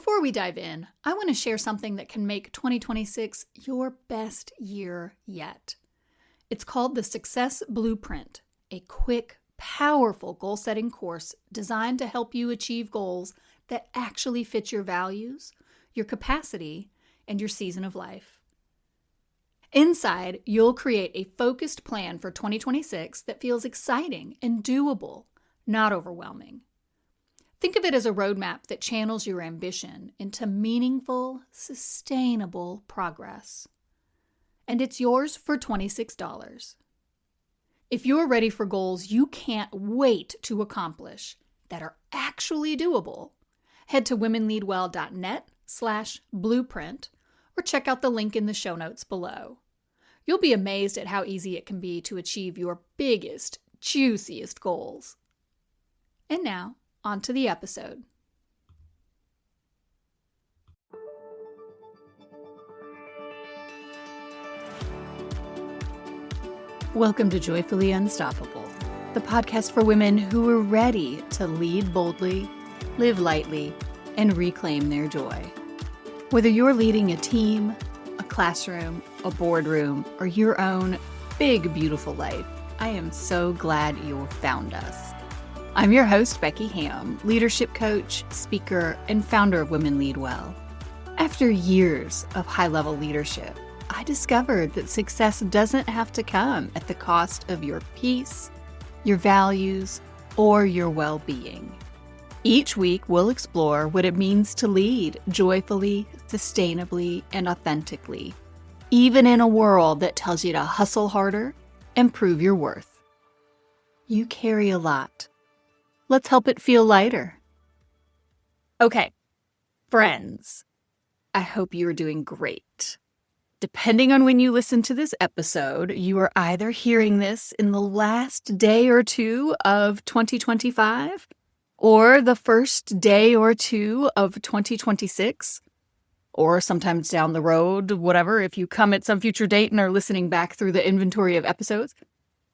Before we dive in, I want to share something that can make 2026 your best year yet. It's called the Success Blueprint, a quick, powerful goal-setting course designed to help you achieve goals that actually fit your values, your capacity, and your season of life. Inside, you'll create a focused plan for 2026 that feels exciting and doable, not overwhelming. Think of it as a roadmap that channels your ambition into meaningful, sustainable progress. And it's yours for $26. If you're ready for goals you can't wait to accomplish that are actually doable, head to womenleadwell.net/blueprint or check out the link in the show notes below. You'll be amazed at how easy it can be to achieve your biggest, juiciest goals. And now, on to the episode. Welcome to Joyfully Unstoppable, the podcast for women who are ready to lead boldly, live lightly, and reclaim their joy. Whether you're leading a team, a classroom, a boardroom, or your own big, beautiful life, I am so glad you found us. I'm your host, Becky Hamm, leadership coach, speaker, and founder of Women Lead Well. After years of high-level leadership, I discovered that success doesn't have to come at the cost of your peace, your values, or your well-being. Each week, we'll explore what it means to lead joyfully, sustainably, and authentically, even in a world that tells you to hustle harder and prove your worth. You carry a lot. Let's help it feel lighter. Okay, friends, I hope you are doing great. Depending on when you listen to this episode, you are either hearing this in the last day or two of 2025 or the first day or two of 2026, or sometimes down the road, whatever, if you come at some future date and are listening back through the inventory of episodes.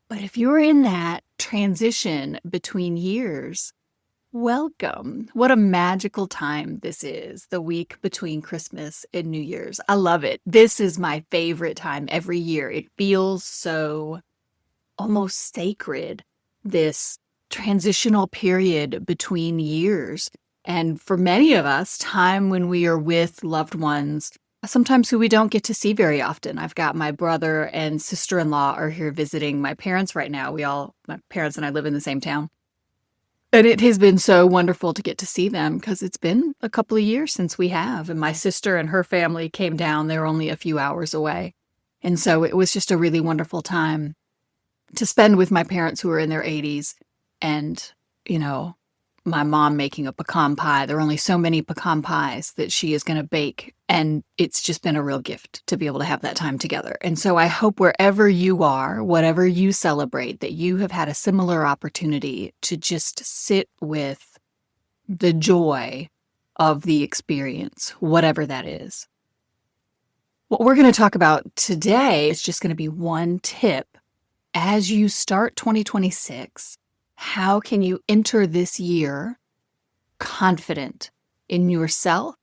But if you're in that transition between years, welcome. What a magical time this is, the week between Christmas and New Year's. I love it. This is my favorite time every year. It feels so almost sacred, this transitional period between years. And for many of us, time when we are with loved ones, sometimes who we don't get to see very often. I've got my brother and sister-in-law are here visiting my parents right now. My parents and I live in the same town. And it has been so wonderful to get to see them because it's been a couple of years since we have. And my sister and her family came down. They were only a few hours away. And so it was just a really wonderful time to spend with my parents who are in their 80s. And, my mom making a pecan pie. There are only so many pecan pies that she is going to bake. And it's just been a real gift to be able to have that time together. And so I hope wherever you are, whatever you celebrate, that you have had a similar opportunity to just sit with the joy of the experience, whatever that is. What we're going to talk about today is just going to be one tip as you start 2026. How can you enter this year confident in yourself,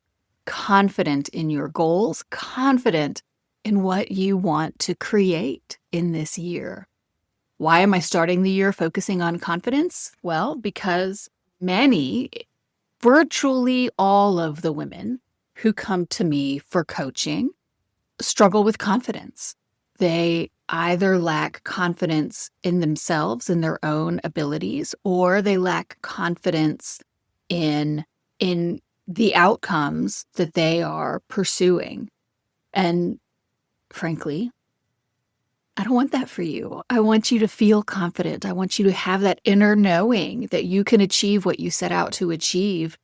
confident in your goals, confident in what you want to create in this year? Why am I starting the year focusing on confidence? Well, because virtually all of the women who come to me for coaching struggle with confidence. They either lack confidence in themselves, in their own abilities, or they lack confidence in the outcomes that they are pursuing. And frankly, I don't want that for you. I want you to feel confident. I want you to have that inner knowing that you can achieve what you set out to achieve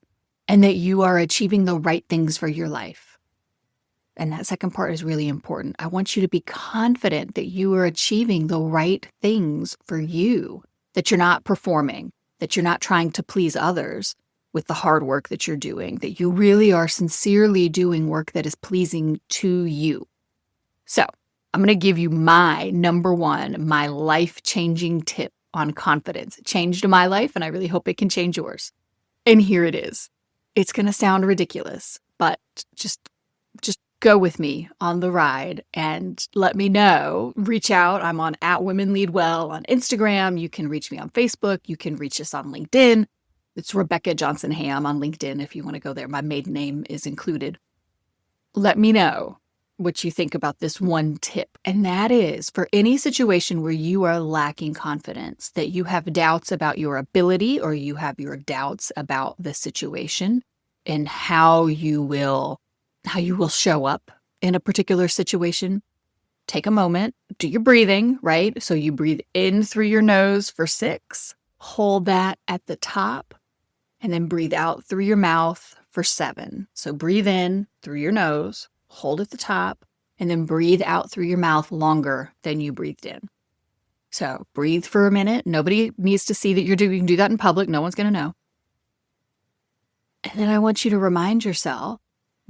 and that you are achieving the right things for your life. And that second part is really important. I want you to be confident that you are achieving the right things for you, that you're not performing, that you're not trying to please others with the hard work that you're doing, that you really are sincerely doing work that is pleasing to you. So I'm going to give you my number one, my life-changing tip on confidence. It changed my life, and I really hope it can change yours. And here it is. It's going to sound ridiculous, but just go with me on the ride and let me know. Reach out. I'm on @WomenLeadWell on Instagram. You can reach me on Facebook. You can reach us on LinkedIn. It's Rebecca Johnson Hamm on LinkedIn if you want to go there. My maiden name is included. Let me know what you think about this one tip. And that is, for any situation where you are lacking confidence, that you have doubts about your ability or you have your doubts about the situation and how you will show up in a particular situation, take a moment, do your breathing, right? So you breathe in through your nose for 6, hold that at the top, and then breathe out through your mouth for 7. So breathe in through your nose, hold at the top, and then breathe out through your mouth longer than you breathed in. So breathe for a minute. Nobody needs to see that you're doing. You can do that in public. No one's going to know. And then I want you to remind yourself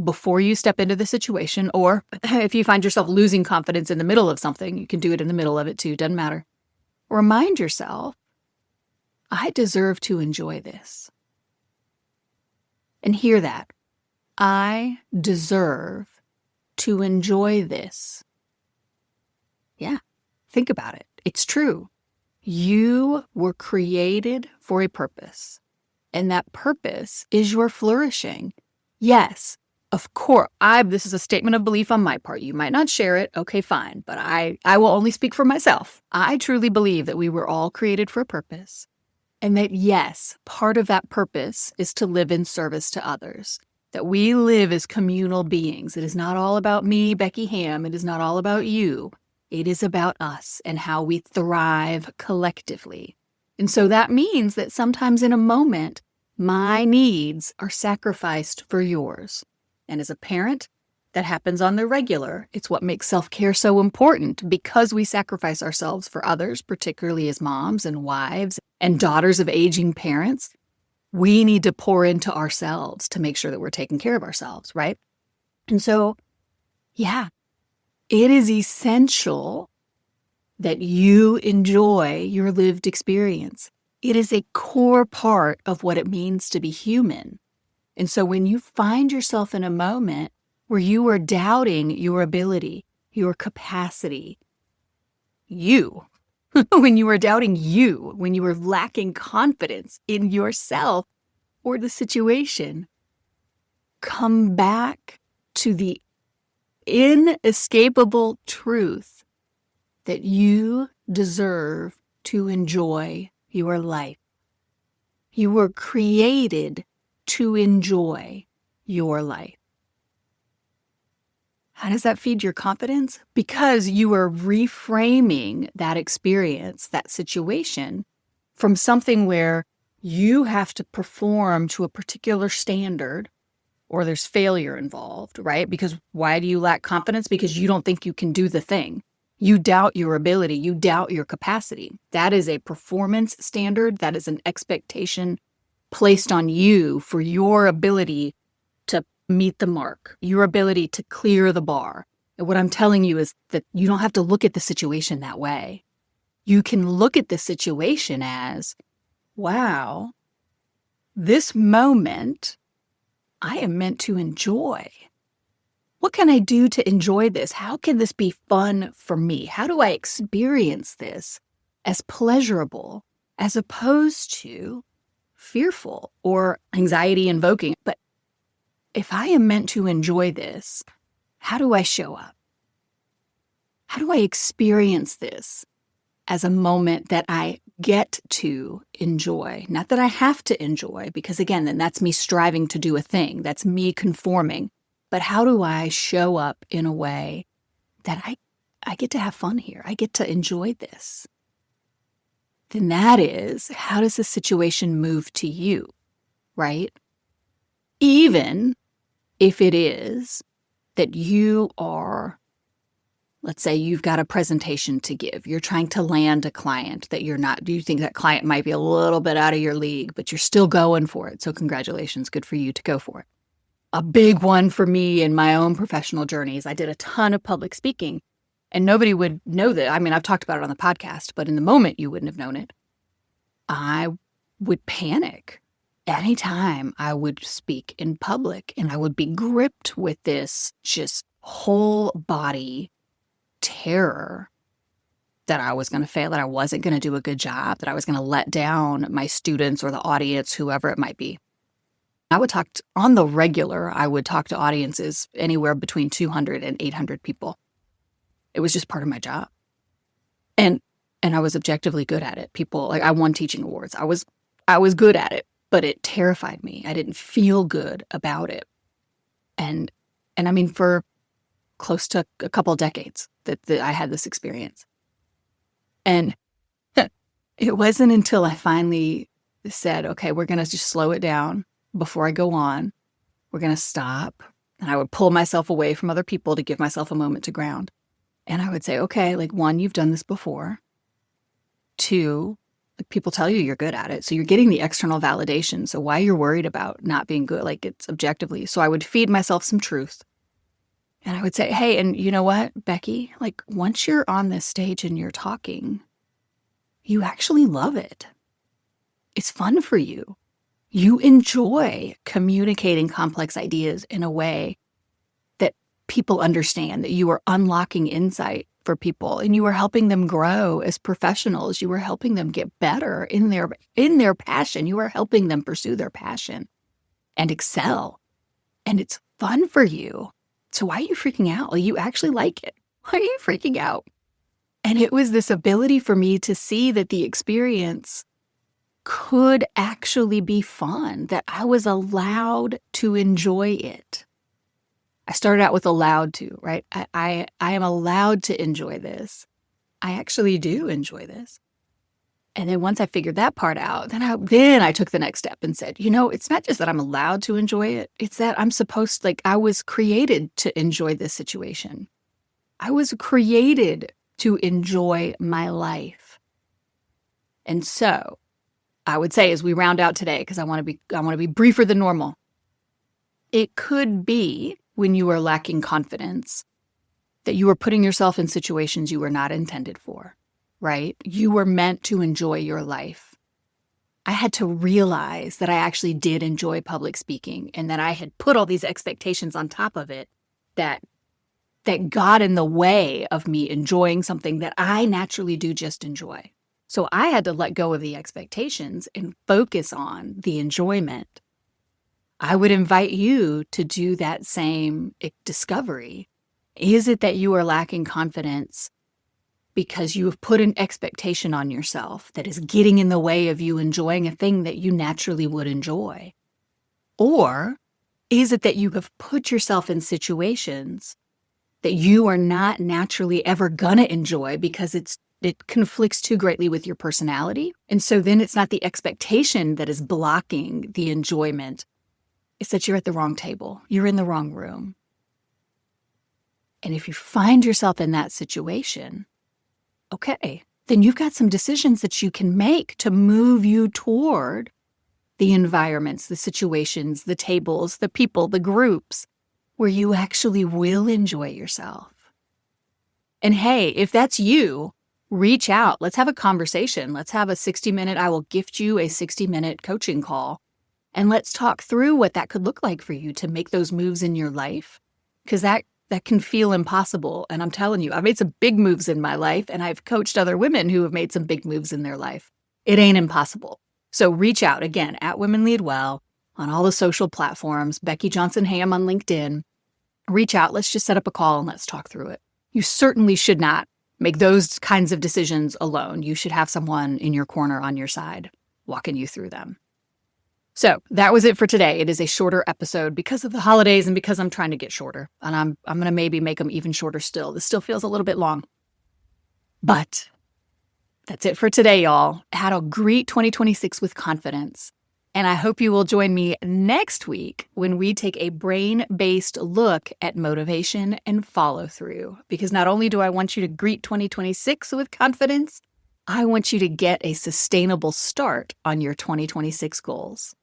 before you step into the situation, or if you find yourself losing confidence in the middle of something, you can do it in the middle of it too. Doesn't matter. Remind yourself, I deserve to enjoy this. And hear that. I deserve to enjoy this. Yeah, think about it. It's true. You were created for a purpose, and that purpose is your flourishing. Yes, of course, this is a statement of belief on my part. You might not share it. Okay, fine. But I will only speak for myself. I truly believe that we were all created for a purpose. And that, yes, part of that purpose is to live in service to others. That we live as communal beings. It is not all about me, Becky Hamm. It is not all about you. It is about us and how we thrive collectively. And so that means that sometimes in a moment, my needs are sacrificed for yours. And as a parent, that happens on the regular. It's what makes self-care so important because we sacrifice ourselves for others, particularly as moms and wives and daughters of aging parents. We need to pour into ourselves to make sure that we're taking care of ourselves, right? And so, yeah, it is essential that you enjoy your lived experience. It is a core part of what it means to be human. And so when you find yourself in a moment where you are doubting your ability, your capacity, when you are doubting you, when you are lacking confidence in yourself or the situation, come back to the inescapable truth that you deserve to enjoy your life. You were created to enjoy your life. How does that feed your confidence? Because you are reframing that experience, that situation, from something where you have to perform to a particular standard or there's failure involved, right? Because why do you lack confidence? Because you don't think you can do the thing. You doubt your ability. You doubt your capacity. That is a performance standard. That is an expectation placed on you for your ability to meet the mark, your ability to clear the bar. And what I'm telling you is that you don't have to look at the situation that way. You can look at the situation as, wow, this moment I am meant to enjoy. What can I do to enjoy this? How can this be fun for me? How do I experience this as pleasurable as opposed to fearful or anxiety invoking? But if I am meant to enjoy this, how do I show up? How do I experience this as a moment that I get to enjoy? Not that I have to enjoy, because again, then that's me striving to do a thing. That's me conforming. But how do I show up in a way that I get to have fun here? I get to enjoy this. Then that is, how does the situation move to you, right? Even if it is that you are, let's say you've got a presentation to give. You're trying to land a client that you think that client might be a little bit out of your league, but you're still going for it. So congratulations, good for you to go for it. A big one for me in my own professional journeys, I did a ton of public speaking and nobody would know that. I mean, I've talked about it on the podcast, but in the moment you wouldn't have known it. I would panic anytime I would speak in public and I would be gripped with this just whole body terror that I was going to fail, that I wasn't going to do a good job, that I was going to let down my students or the audience, whoever it might be. I would talk on the regular, I would talk to audiences anywhere between 200 and 800 people. It was just part of my job. And I was objectively good at it. People, like, I won teaching awards. I was good at it, but it terrified me. I didn't feel good about it. And I mean, for close to a couple of decades that I had this experience. And it wasn't until I finally said, okay, we're going to just slow it down before I go on. We're going to stop. And I would pull myself away from other people to give myself a moment to ground. And I would say, okay, like, 1, you've done this before. 2, like, people tell you you're good at it. So you're getting the external validation. So why you're worried about not being good, like, it's objectively. So I would feed myself some truth. And I would say, hey, and you know what, Becky, like, once you're on this stage and you're talking, you actually love it. It's fun for you. You enjoy communicating complex ideas in a way that people understand, that you are unlocking insight for people and you are helping them grow as professionals. You are helping them get better in their passion. You are helping them pursue their passion and excel. And it's fun for you. So why are you freaking out? Like, you actually like it. Why are you freaking out? And it was this ability for me to see that the experience could actually be fun, that I was allowed to enjoy it. I started out with allowed to, right? I am allowed to enjoy this. I actually do enjoy this. And then once I figured that part out, then I took the next step and said, it's not just that I'm allowed to enjoy it. It's that I'm supposed, like, I was created to enjoy this situation. I was created to enjoy my life. And so I would say, as we round out today, because I want to be briefer than normal, it could be when you are lacking confidence that you are putting yourself in situations you were not intended for. Right? You were meant to enjoy your life. I had to realize that I actually did enjoy public speaking and that I had put all these expectations on top of it that got in the way of me enjoying something that I naturally do just enjoy. So I had to let go of the expectations and focus on the enjoyment. I would invite you to do that same discovery. Is it that you are lacking confidence because you have put an expectation on yourself that is getting in the way of you enjoying a thing that you naturally would enjoy? Or is it that you have put yourself in situations that you are not naturally ever gonna enjoy because it conflicts too greatly with your personality? And so then it's not the expectation that is blocking the enjoyment. It's that you're at the wrong table. You're in the wrong room. And if you find yourself in that situation, okay, then you've got some decisions that you can make to move you toward the environments, the situations, the tables, the people, the groups where you actually will enjoy yourself. And hey, if that's you, reach out. Let's have a conversation. Let's have a 60-minute, I will gift you a 60-minute coaching call. And let's talk through what that could look like for you to make those moves in your life. Because that can feel impossible. And I'm telling you, I've made some big moves in my life, and I've coached other women who have made some big moves in their life. It ain't impossible. So reach out, again, at Women Lead Well, on all the social platforms, Becky Johnson Hamm on LinkedIn. Reach out. Let's just set up a call and let's talk through it. You certainly should not make those kinds of decisions alone. You should have someone in your corner on your side walking you through them. So that was it for today. It is a shorter episode because of the holidays and because I'm trying to get shorter. And I'm going to maybe make them even shorter still. This still feels a little bit long. But that's it for today, y'all. How to greet 2026 with confidence. And I hope you will join me next week when we take a brain-based look at motivation and follow-through. Because not only do I want you to greet 2026 with confidence, I want you to get a sustainable start on your 2026 goals.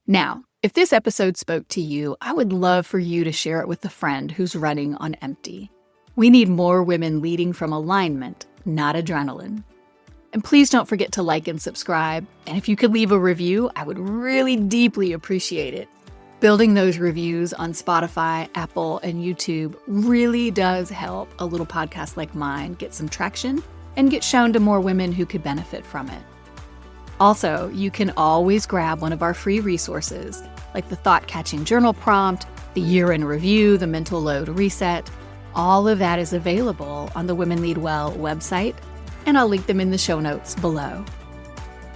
Now, if this episode spoke to you, I would love for you to share it with a friend who's running on empty. We need more women leading from alignment, not adrenaline. And please don't forget to like and subscribe. And if you could leave a review, I would really deeply appreciate it. Building those reviews on Spotify, Apple, and YouTube really does help a little podcast like mine get some traction and get shown to more women who could benefit from it. Also, you can always grab one of our free resources, like the thought-catching journal prompt, the year in review, the mental load reset. All of that is available on the Women Lead Well website, and I'll link them in the show notes below.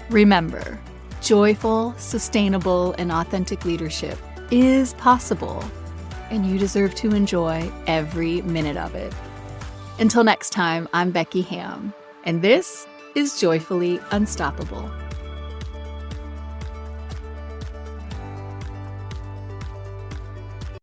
Remember, joyful, sustainable, and authentic leadership is possible, and you deserve to enjoy every minute of it. Until next time, I'm Becky Hamm, and this is Joyfully Unstoppable.